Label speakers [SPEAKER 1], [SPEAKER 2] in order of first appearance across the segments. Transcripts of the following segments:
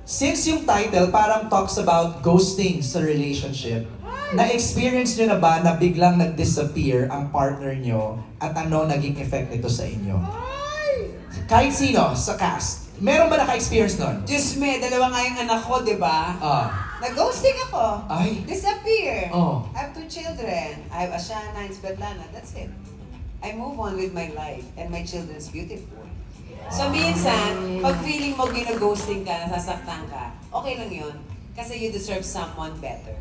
[SPEAKER 1] Since yung title parang talks about ghosting sa relationship, na-experience nyo na ba na biglang nag-disappear ang partner nyo at ano naging effect nito sa inyo? Kahit sino sa cast, meron ba naka-experience nun?
[SPEAKER 2] Diyos me, dalawa nga yung anak ko, di ba?
[SPEAKER 1] Ah,
[SPEAKER 2] Nag-ghosting ako.
[SPEAKER 1] Ay.
[SPEAKER 2] Disappear.
[SPEAKER 1] Oh.
[SPEAKER 2] I have 2 children. I have Ashana and Svetlana. That's it. I move on with my life and my children's beautiful. So minsan, pag feeling mo gina-ghosting ka, nasasaktan ka, okay lang yun. Kasi you deserve someone better.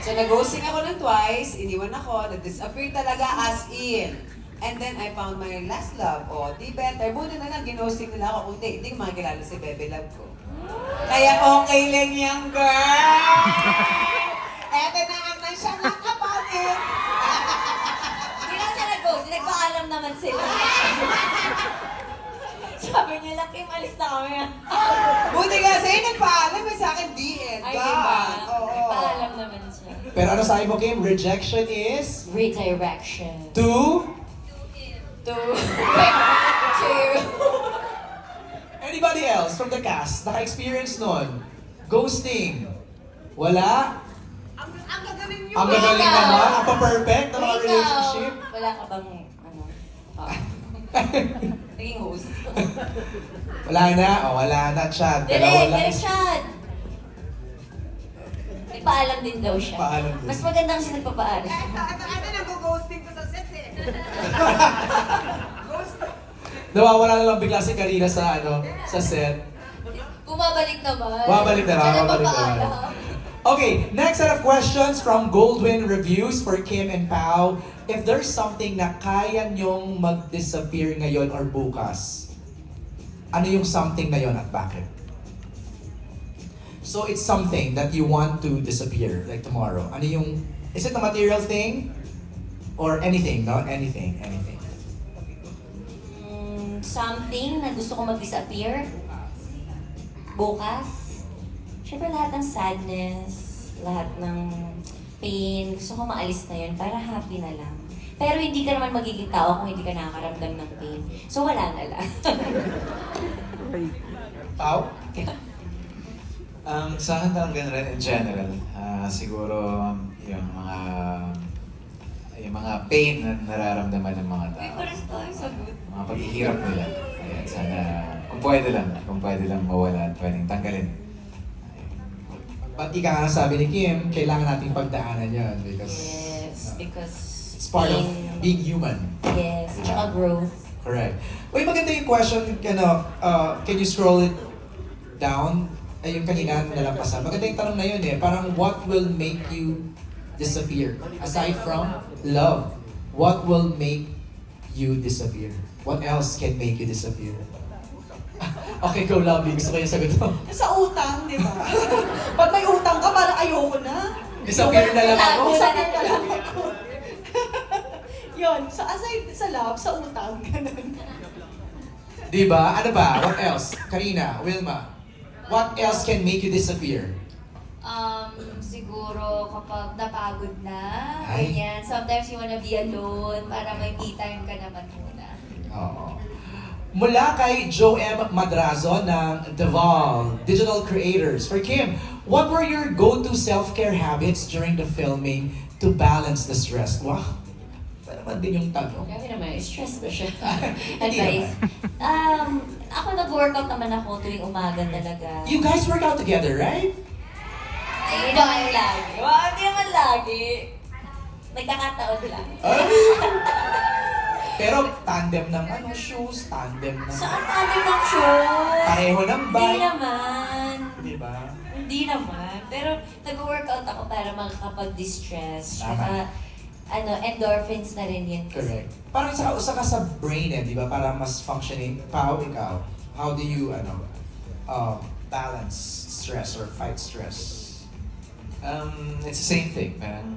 [SPEAKER 2] So nag-ghosting ako ng twice, iniwan ako, nag-disappear talaga as in. And then I found my last love. O, di better. Buti na lang, ghosting nila ako. Kung hindi ko makakilala si Bebe Love ko. Kaya okay lang yung girl! Eto na ang nansya lang about it!
[SPEAKER 3] Hindi lang siya nag-ghost, nagpaalam naman sila. Sabi niya lang, Kim, alis na kami.
[SPEAKER 2] Buti nga sa'yo, nagpaalam mo sa akin, DN.
[SPEAKER 3] Ay, diba?
[SPEAKER 2] Oo.
[SPEAKER 3] Nagpaalam naman siya.
[SPEAKER 1] pero ano sabi mo, Kim? Rejection is
[SPEAKER 3] Redirection.
[SPEAKER 1] to...
[SPEAKER 3] To you.
[SPEAKER 1] Anybody else from the cast naka-experience nun? Ghosting? Wala?
[SPEAKER 2] Ang gagaling nyo.
[SPEAKER 1] Ang gagaling
[SPEAKER 3] Ikaw.
[SPEAKER 1] naman, ang pa-perfect ng mga
[SPEAKER 3] Ikaw,
[SPEAKER 1] relationship.
[SPEAKER 3] wala ka bang, naging host?
[SPEAKER 1] Wala na, wala na, Chad. Dalawa lang.
[SPEAKER 3] Direction! Nagpaalam din daw siya.
[SPEAKER 1] Paalam din.
[SPEAKER 3] Mas maganda kasi nagpapaalam.
[SPEAKER 2] Ano nag-ghosting ko sa set eh. Ghost.
[SPEAKER 1] Nawawala na lang bigla si Karina sa sa set.
[SPEAKER 3] Bumabalik naman.
[SPEAKER 1] Babalik na lang,
[SPEAKER 3] Siya
[SPEAKER 1] babalik na lang.
[SPEAKER 3] nagpapaalam.
[SPEAKER 1] Okay, next set of questions from Goldwyn Reviews for Kim and Pao. If there's something na kaya nyong mag-disappear ngayon or bukas, ano yung something na yon at bakit? So it's something that you want to disappear, like tomorrow. Ano yung, is it a material thing? Or anything, no? Anything.
[SPEAKER 3] Something na gusto ko mag-disappear bukas. Siyempre lahat ng sadness, lahat ng pain, gusto ko maalis na yun para happy na lang. Pero hindi ka naman magiging tao kung hindi ka nakakaramdam ng pain. So wala na lang.
[SPEAKER 1] Pao?
[SPEAKER 4] Sa akin talaga rin in general, siguro yung mga pain na nararamdaman ng mga tao,
[SPEAKER 3] Pares tayo sagot.
[SPEAKER 4] mga paghihirap nila. Ayan, sana kung pwede lang mawala at pwedeng tanggalin.
[SPEAKER 1] But ika nga sabi ni Kim, kailangan nating pagdaanan yan because
[SPEAKER 3] Yes, because
[SPEAKER 1] it's part of
[SPEAKER 3] pain-
[SPEAKER 1] being human.
[SPEAKER 3] Yes, tsaka growth.
[SPEAKER 1] Correct. Uy, maganda yung question, can you scroll it down? Ay, yung kanina nalampasan. Maganda yung tanong na yun eh. Parang what will make you disappear? Aside from love, what will make you disappear? What else can make you disappear? Okay, go Lovely. Gusto ko yung sagot mo.
[SPEAKER 5] Sa utang, di ba? Pag may utang ka, parang ayoko na.
[SPEAKER 1] Disappear na lang ako.
[SPEAKER 5] Disappear na lang ako. Yun, so aside sa love, sa utang, ganun.
[SPEAKER 1] Diba? Ano ba? What else? Karina, Wilma. What else can make you disappear?
[SPEAKER 3] Siguro kapag napagod na,
[SPEAKER 1] Ay.
[SPEAKER 3] ganyan. Sometimes you wanna be alone para may me time ka naman muna.
[SPEAKER 1] Oo. Mula kay Joe M. Madrazo ng Deval Digital Creators. For Kim, what were your go-to self-care habits during the filming to balance the stress? Wow, ito naman din yung tanong.
[SPEAKER 3] Grabe naman, stress ba siya?
[SPEAKER 1] Hindi
[SPEAKER 3] Advice. Ako nag-workout naman ako tuwing umaga talaga.
[SPEAKER 1] You guys work out together, right?
[SPEAKER 3] Hindi naman lagi. Hindi naman lagi. Nagkakataon lang.
[SPEAKER 1] Ay! Pero tandem ng shoes, tandem ng...
[SPEAKER 3] Saan natin ng shows?
[SPEAKER 1] Pareho ng
[SPEAKER 3] Hindi
[SPEAKER 1] bike.
[SPEAKER 3] naman.
[SPEAKER 1] Diba?
[SPEAKER 3] Hindi naman. Pero nag-workout ako para makakapag-distress.
[SPEAKER 1] Tama.
[SPEAKER 3] Tsaka, endorphins na rin yun.
[SPEAKER 1] Correct. Parang sa ka sa brain di ba? Para mas functioning. Pao, ikaw, how do you, balance stress or fight stress?
[SPEAKER 4] It's the same thing. Parang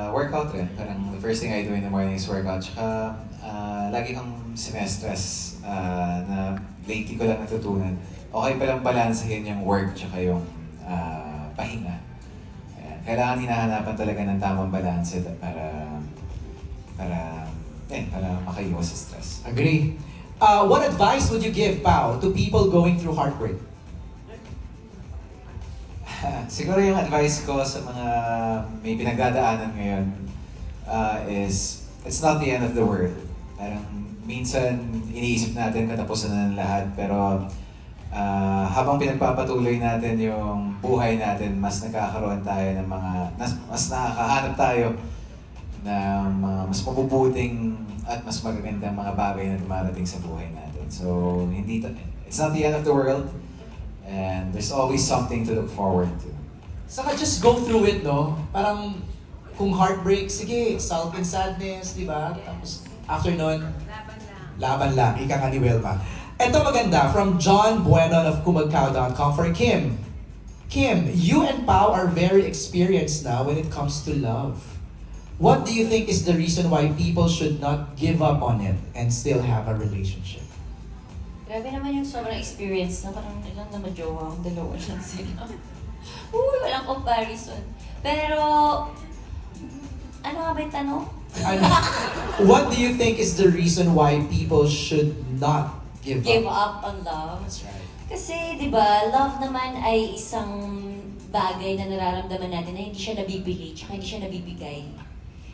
[SPEAKER 4] workout rin. Parang the first thing I do in the morning is workout. Tsaka lagi kang sinestress na lately ko lang natutunan. Okay palang balansahin yung work tsaka yung pahinga. Ayan. Kailangan hinahanapan talaga ng tamang balance para makaiwas sa stress.
[SPEAKER 1] Agree. What advice would you give, Pao, to people going through heartbreak?
[SPEAKER 4] siguro yung advice ko sa mga may pinagdadaanan ngayon is, it's not the end of the world. Parang minsan iniisip natin katapusan na ng lahat, pero habang pinagpapatuloy natin yung buhay natin, mas nagkakaroon tayo ng mas nakakahanap tayo ng mga mas mabubuting at mas magagandang mga bagay na dumarating sa buhay natin. So, it's not the end of the world, and there's always something to look forward to.
[SPEAKER 1] Saka just go through it, no? Parang kung heartbreak, sige, sulk and sadness, di ba? Tapos after nun, laban lang. Ika nga ni Wilma. Ito maganda, from John Buenon of kumagkao.com for Kim. Kim, you and Pao are very experienced now when it comes to love. What do you think is the reason why people should not give up on it and still have a relationship?
[SPEAKER 3] Grabe naman yung sobrang experience na parang ilang na majowa ang dalawa lang sila. Uy, walang comparison. Pero, ano nga ba yung tanong?
[SPEAKER 1] Ano, what do you think is the reason why people should not give up?
[SPEAKER 3] Up on love.
[SPEAKER 1] That's right.
[SPEAKER 3] Kasi, di ba, love naman ay isang bagay na nararamdaman natin na hindi siya nabibili, tsaka hindi siya nabibigay.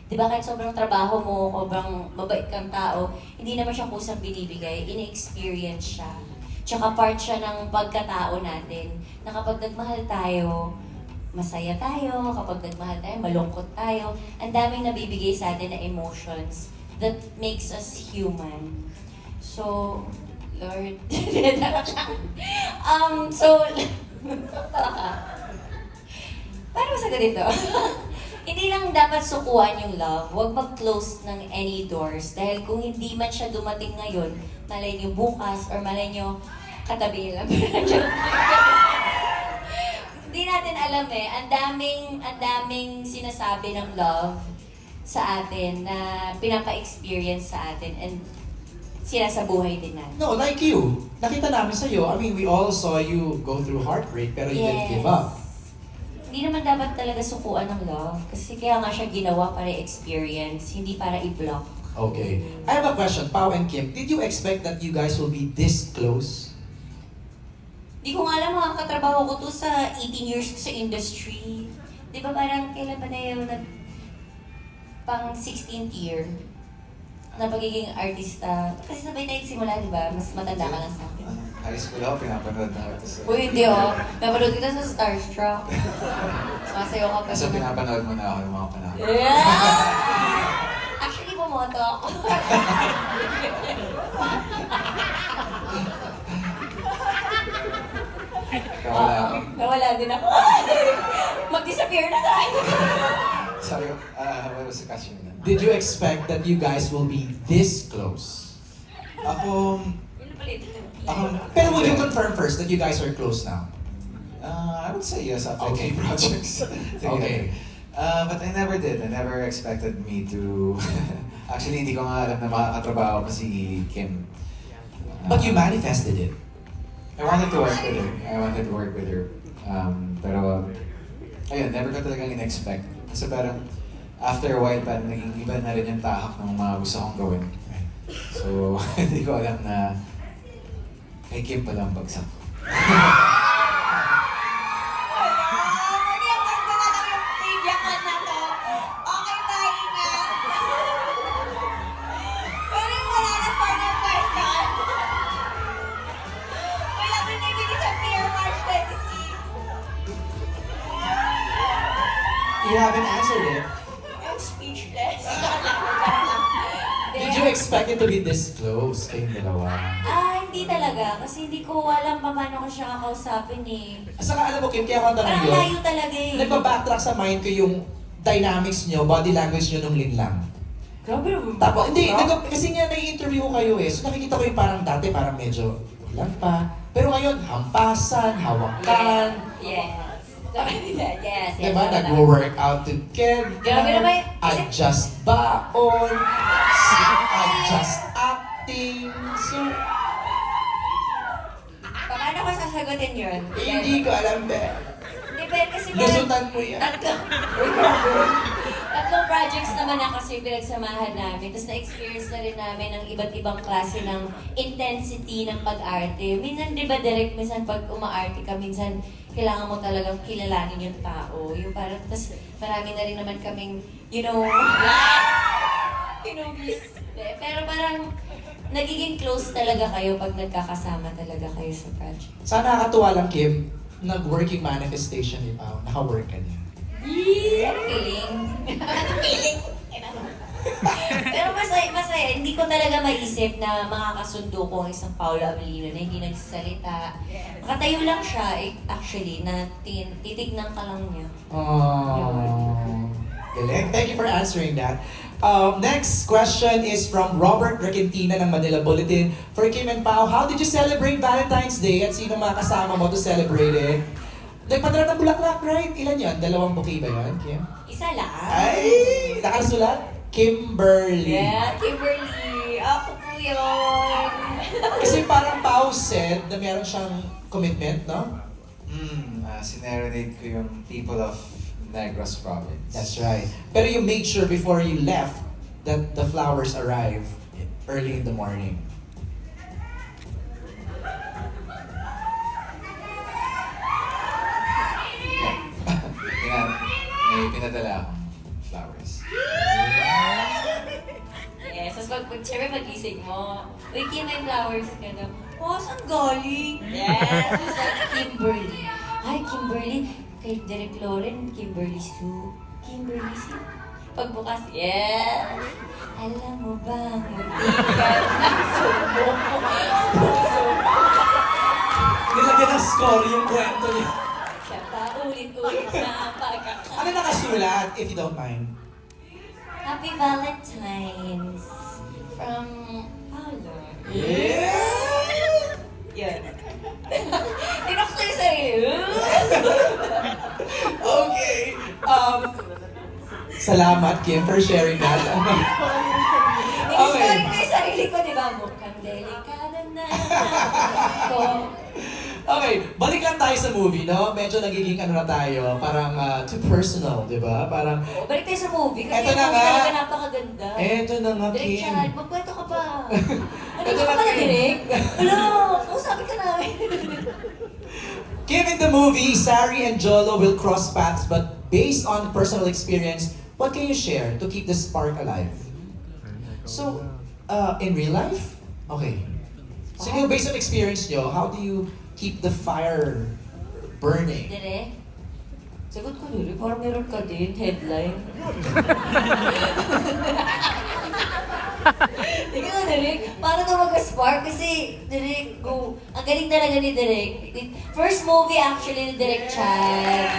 [SPEAKER 3] Di ba, kahit sobrang trabaho mo, sobrang mabait kang tao, hindi naman siya kusang binibigay, ini-experience siya. Tsaka part siya ng pagkatao natin, na kapag nagmahal tayo, masaya tayo, kapag nagmahal tayo, malungkot tayo. Ang daming nabibigay sa atin na emotions that makes us human. So, Lord, paano ba sagot ito? Hindi lang dapat sukuan yung love. Huwag mag-close ng any doors. Dahil kung hindi man siya dumating ngayon, malay niyo bukas, or malay niyo katabi lang. Hindi natin alam eh. Ang daming sinasabi ng love sa atin na pinapa-experience sa atin and sinasabuhay din natin.
[SPEAKER 1] No, like you. Nakita namin sa'yo. I mean, we all saw you go through heartbreak pero you didn't give up.
[SPEAKER 3] Hindi naman dapat talaga sukuan ng love. Kasi kaya nga siya ginawa para experience, hindi para i-block.
[SPEAKER 1] Okay. I have a question, Pao and Kim. Did you expect that you guys will be this close?
[SPEAKER 3] Di ko nga alam, mga katrabaho ko to sa 18 years ko sa industry. Di ba parang kailan pa tayo pang 16th year na pagiging artista. Kasi sabay tayo simula, di ba? Mas matanda ka lang sa akin.
[SPEAKER 4] High school ako, pinapanood na artist.
[SPEAKER 3] Uy, hindi oh. Napanood kita sa Starstruck. Sumasayo ka pa.
[SPEAKER 4] So, pinapanood mo na ako yung mga panahon.
[SPEAKER 3] Yeah! Actually, bumoto ako.
[SPEAKER 4] Nawala ako.
[SPEAKER 3] Nawala din ako. Mag-disappear na tayo.
[SPEAKER 4] Sabi ko, what was the question na?
[SPEAKER 1] Did you expect that you guys will be this close?
[SPEAKER 4] Ako,
[SPEAKER 1] Pero would you confirm first that you guys are close now?
[SPEAKER 4] I would say yes after
[SPEAKER 1] Okay.
[SPEAKER 4] okay. projects.
[SPEAKER 1] Okay.
[SPEAKER 4] But I never did. I never expected me to... Actually, hindi ko nga alam na makakatrabaho ko si Kim.
[SPEAKER 1] But you manifested it.
[SPEAKER 4] I wanted to work with her. I wanted to work with her. Pero, ayun, never ko talagang in-expect. Kasi parang, after a while, parang naging iba na rin yung tahak ng mga gusto kong gawin. So, hindi ko alam na kay Kim pala ang bagsak.
[SPEAKER 1] You haven't answered it.
[SPEAKER 3] I'm speechless.
[SPEAKER 1] Did you expect it to be this close kayong dalawa?
[SPEAKER 3] Hindi talaga. Kasi hindi ko alam pa paano ko siya kakausapin eh.
[SPEAKER 1] Saka alam mo, Kim, kaya ako ang tanong
[SPEAKER 3] Parang
[SPEAKER 1] yun.
[SPEAKER 3] layo talaga eh.
[SPEAKER 1] Nagpa-backtrack sa mind ko yung dynamics nyo, body language nyo nung linlang.
[SPEAKER 3] Grabe naman.
[SPEAKER 1] Tapos, hindi, kasi nga nai-interview ko kayo eh. So nakikita ko yung parang dati, parang medyo lang pa. Pero ngayon, hampasan, hawakan.
[SPEAKER 3] Yes. Yes.
[SPEAKER 1] Diba? Nag-workout together.
[SPEAKER 3] Grabe naman.
[SPEAKER 1] Adjust baon. Adjust acting. So,
[SPEAKER 3] Paano ko sasagutin yun?
[SPEAKER 1] hindi ko alam, be.
[SPEAKER 3] Hindi ba kasi
[SPEAKER 1] Lusutan mo yan.
[SPEAKER 3] Tatlong projects naman na kasi pinagsamahan namin. Tapos na-experience na rin namin ang iba't ibang klase ng intensity ng pag-arte. Minsan, di ba, direct, minsan pag umaarte ka, minsan kailangan mo talagang kilalanin yung tao. Yung parang, tapos marami na rin naman kaming, pero parang nagiging close talaga kayo pag nagkakasama talaga kayo sa project.
[SPEAKER 1] Sana nakakatuwa lang, Kim, nag-working manifestation ni Pao. Naka-work ka niya.
[SPEAKER 3] Ano feeling? Ano feeling? Pero masaya. Hindi ko talaga maisip na makakasundo ko ang isang Paolo Avellino na hindi nagsasalita. Nakatayo lang siya, actually, na titignan ka lang niya.
[SPEAKER 1] Oh, galing. Thank you for answering that. Next question is from Robert Requentina ng Manila Bulletin. For Kim and Pao, how did you celebrate Valentine's Day at sino mga kasama mo to celebrate it? Nagpadala ng bulaklak, right? Ilan yan? 2 bouquet ba yan, Kim?
[SPEAKER 3] Isa lang.
[SPEAKER 1] Ay! Nakasulat? Kimberly.
[SPEAKER 3] Yeah, Kimberly. Ako po yun.
[SPEAKER 1] Kasi parang Pao said na meron siyang commitment, no?
[SPEAKER 4] Sinerenade ko yung people of Negros Province.
[SPEAKER 1] That's right. Pero you made sure before you left that the flowers arrive early in the morning.
[SPEAKER 4] May pinadala akong flowers.
[SPEAKER 3] Yes, tapos syempre pagising mo, uy, Kim, may flowers ka na. Oh, saan galing? Yes, tapos like, Kimberly. Ay, Kimberly. Kay Derek Loren, Kimberly Sue. Kimberly Sue. Pagbukas, yes. Alam mo ba, muntikan ng sumo ko.
[SPEAKER 1] Nilagyan ng score yung kwento niya.
[SPEAKER 3] Sa paulit-ulit na pagkakataon.
[SPEAKER 1] Ano nakasulat, if you don't mind?
[SPEAKER 3] Happy Valentine's from Paolo.
[SPEAKER 1] Yeah!
[SPEAKER 3] Yan. Tinok ko yung sarili.
[SPEAKER 1] Okay. Salamat, Kim, for sharing that.
[SPEAKER 3] Ini-story ko yung sarili ko, di ba? Mukhang delikada na ako.
[SPEAKER 1] Okay, balik lang tayo sa movie, no? Medyo nagiging ano na tayo, parang too personal, di ba? Parang,
[SPEAKER 3] Balik tayo sa movie kasi
[SPEAKER 1] Eto
[SPEAKER 3] yung
[SPEAKER 1] na
[SPEAKER 3] movie
[SPEAKER 1] nga.
[SPEAKER 3] talaga napakaganda.
[SPEAKER 1] eto na nga,
[SPEAKER 3] Direk
[SPEAKER 1] Kim.
[SPEAKER 3] Chad, magkwento ka pa. Ano
[SPEAKER 1] Eto
[SPEAKER 3] ka
[SPEAKER 1] na,
[SPEAKER 3] pala,
[SPEAKER 1] Kim.
[SPEAKER 3] Direk? Hello, kausapin ka namin.
[SPEAKER 1] Kim, in the movie, Sari and Jolo will cross paths, but based on personal experience, what can you share to keep the spark alive? So, in real life? Okay. So, based on experience nyo, how do you keep the fire burning?
[SPEAKER 3] Direk? Sagot ko, Direk, parang meron ka din, headline. Tingnan mo, Direk, paano ka mag-spark? Kasi, Direk, go. Ang galing talaga ni Direk. First movie actually ni Direk Chad.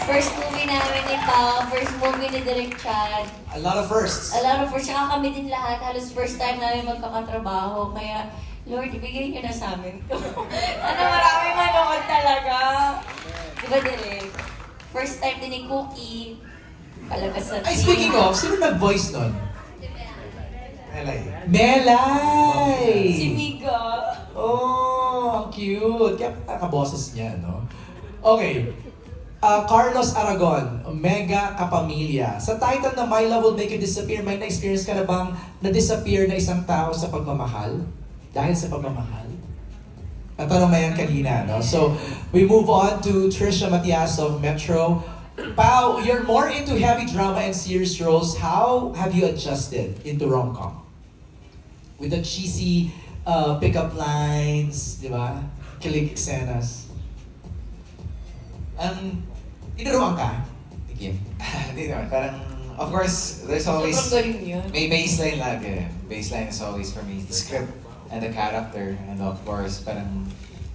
[SPEAKER 3] First movie namin ni Pao. First movie ni Direk Chad.
[SPEAKER 1] A lot of firsts.
[SPEAKER 3] A lot of first, saka kami din lahat. Halos first time namin magkakatrabaho. Kaya, Lord, ibigay niyo na sa amin to. Ano, marami manood talaga. Diba, Direk? First time din ni Cookie. Palabas sa
[SPEAKER 1] Ay, speaking of, sino nag-voice nun?
[SPEAKER 4] Melay.
[SPEAKER 1] Melay!
[SPEAKER 3] Si Mika.
[SPEAKER 1] Oh, ang cute. Kaya nakaboses niya, no? Okay. Carlos Aragon, Mega Kapamilya. Sa title na My Love Will Make You Disappear, may na-experience ka na bang na-disappear na isang tao sa pagmamahal? Dahil sa pagmamahal? Natanong na yan kanina, no? So, we move on to Trisha Matias of Metro. Pao, you're more into heavy drama and serious roles. How have you adjusted into rom-com? With the cheesy pickup lines, di ba? Kilig eksenas. Tinuruan ka? Kim?
[SPEAKER 4] Hindi naman, parang, of course, there's always,
[SPEAKER 3] Sobrang galing yun.
[SPEAKER 4] may baseline lagi. Baseline is always for me, the script and the character, and of course, parang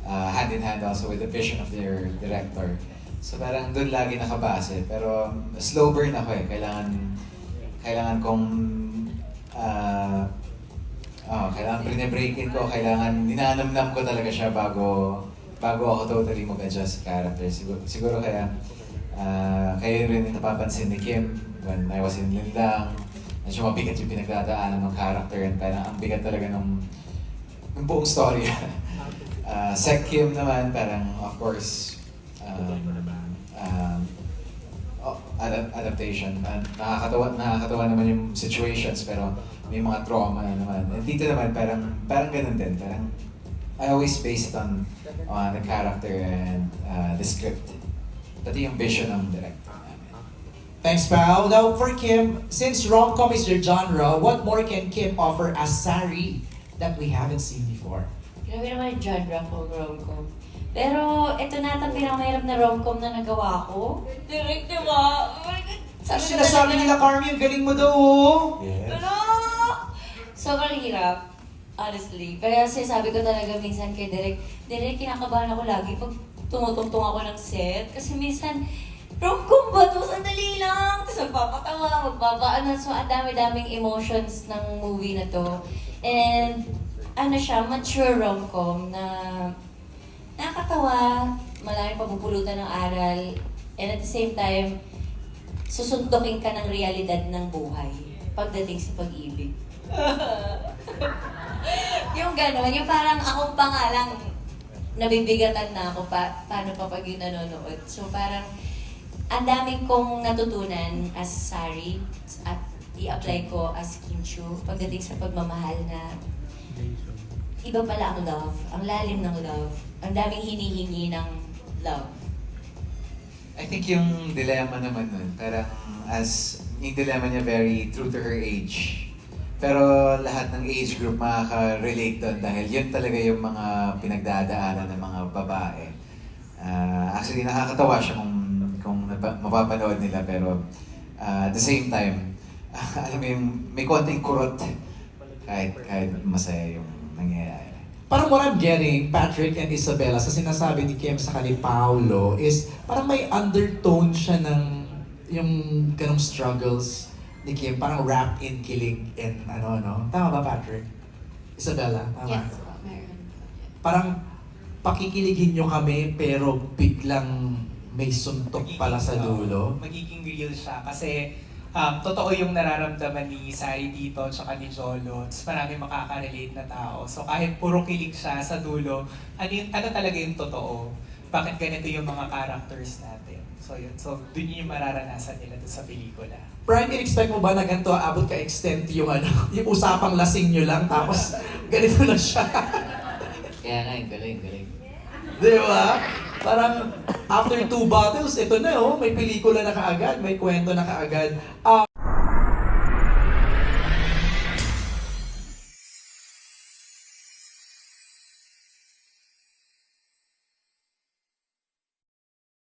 [SPEAKER 4] hand in hand also with the vision of their director. So parang doon lagi nakabase, pero slow burn ako eh. Kailangan kong, kailangan pinebreakin ko, kailangan ninanamnam ko talaga siya bago ako totally mag-adjust sa character. Siguro kaya rin yung napapansin ni Kim when I was in Linlang. Medyo mabigat yung pinagdadaanan ng character and parang ang bigat talaga ng buong story. Sec Kim naman, parang of course, adaptation. Nakakatawa naman yung situations, pero may mga trauma na naman. And dito naman, parang ganun din. Parang, I always base it on the character and the script. Pati yung vision ng director namin.
[SPEAKER 1] Thanks, pal. Now, for Kim, since rom-com is your genre, what more can Kim offer as Sari that we haven't seen before?
[SPEAKER 3] Grabe naman yung genre ko, rom-com. Pero ito na ang pinakamahirap na rom-com na nagawa ko. Direct, di ba? Oh my God.
[SPEAKER 1] Sinasabi nila, Carmi, ang galing mo daw, oh.
[SPEAKER 4] Yes.
[SPEAKER 3] Pero, sobrang hirap. Honestly. Pero sinasabi ko talaga minsan kay Direk, kinakabahan ako lagi pag tumutungtong ako ng set. Kasi minsan, rom-com ba to? Sandali lang. Tapos magpapatawa, magpapaano. So, ang dami-daming emotions ng movie na to. And, ano siya, mature rom-com na nakakatawa, maraming pabubulutan ng aral, and at the same time, susundukin ka ng realidad ng buhay pagdating sa pag-ibig. Yung gano'n, yung parang akong pangalang nabibigatan na ako paano pa pag yung nanonood. So parang ang daming kong natutunan as Sari at i-apply ko as Kim Chiu pagdating sa pagmamahal na iba pala ang love, ang lalim ng love, ang daming hinihingi ng love.
[SPEAKER 4] I think yung dilemma naman nun, parang yung dilemma niya very true to her age. Pero lahat ng age group makaka-relate doon dahil yun talaga yung mga pinagdadaanan ng mga babae. Actually, nakakatawa siya kung mapapanood nila, pero at the same time, alam mo yung may konting kurot kahit masaya yung nangyayari.
[SPEAKER 1] Parang what I'm getting, Patrick and Isabella, sa sinasabi ni Kim sa kani Paolo is parang may undertone siya ng yung ganong struggles ni Kim, parang wrapped in kilig and ano. Tama ba, Patrick? Isabella, tama?
[SPEAKER 3] Yes, meron.
[SPEAKER 1] Parang pakikiligin nyo kami pero biglang may suntok pala sa dulo.
[SPEAKER 6] Magiging real siya kasi totoo yung nararamdaman ni Sari dito tsaka ni Jolo. Tapos marami makaka-relate na tao. So kahit puro kilig siya sa dulo, ano talaga yung totoo? Bakit ganito yung mga characters natin? So yun. So dun yung mararanasan nila dun sa pelikula.
[SPEAKER 1] Prime, in-expect mo ba na ganito abot ka extent yung yung usapang lasing nyo lang tapos ganito na siya?
[SPEAKER 7] Kaya nga, galing.
[SPEAKER 1] Di ba? Parang after 2 bottles, ito na may pelikula na kaagad, may kwento na kaagad.